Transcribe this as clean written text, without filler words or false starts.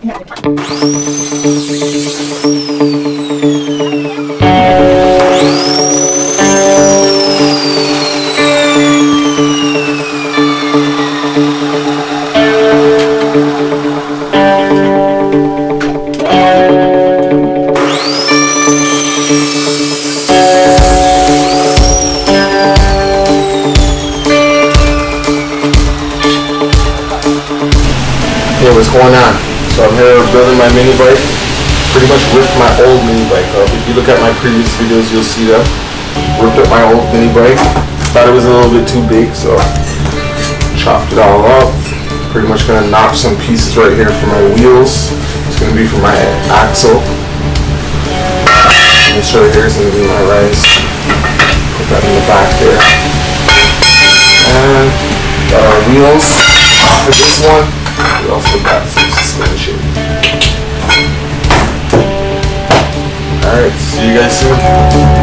Hey, what's going on? So I'm here building my mini bike. Pretty much ripped my old mini bike up. If you look at my previous videos, you'll see that. Ripped up my old mini bike. Thought it was a little bit too big, so chopped it all up. Pretty much gonna notch some pieces right here for my wheels. It's gonna be for my axle. This right here is gonna be my rice. Put that in the back there. And got our wheels off of this one. We also got some suspension. Alright, see you guys soon.